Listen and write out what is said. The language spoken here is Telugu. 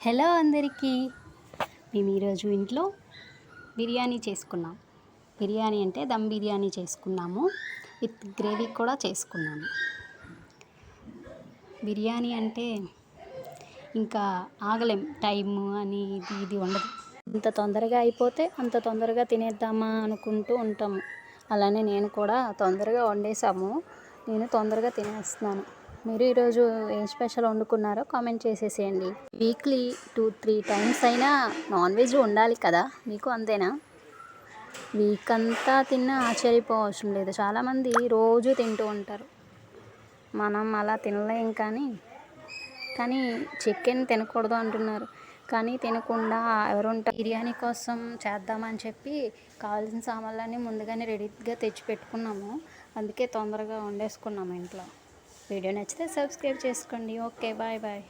హలో అందరికీ. మేము ఈరోజు ఇంట్లో బిర్యానీ చేసుకున్నాం. బిర్యానీ అంటే దమ్ బిర్యానీ చేసుకున్నాము, విత్ గ్రేవీ కూడా చేసుకున్నాము. బిర్యానీ అంటే ఇంకా ఆగలేం, టైము అని ఇది ఉండదు. ఇంత తొందరగా అయిపోతే అంత తొందరగా తినేద్దామా అనుకుంటూ ఉంటాము. అలానే నేను కూడా తొందరగా వండేసాము, నేను తొందరగా తినేస్తున్నాను. మీరు ఈరోజు ఏం స్పెషల్ వండుకున్నారో కామెంట్ చేసేసేయండి. వీక్లీ 2-3 టైమ్స్ అయినా నాన్ వెజ్ ఉండాలి కదా, మీకు అంతేనా? వీక్ అంతా తిన్నా ఆశ్చర్యపోవడం లేదు. చాలామంది రోజు తింటూ ఉంటారు, మనం అలా తినలేం. కానీ చికెన్ తినకూడదు అంటున్నారు, కానీ తినకుండా ఎవరుంటారు? బిర్యానీ కోసం చేద్దామని చెప్పి కావాల్సిన సామాన్లన్నీ ముందుగానే రెడీగా తెచ్చి పెట్టుకున్నాము. అందుకే తొందరగా వండేసుకున్నాము ఇంట్లో. వీడియో నచ్చితే సబ్స్క్రైబ్ చేసుకోండి. Okay, bye bye.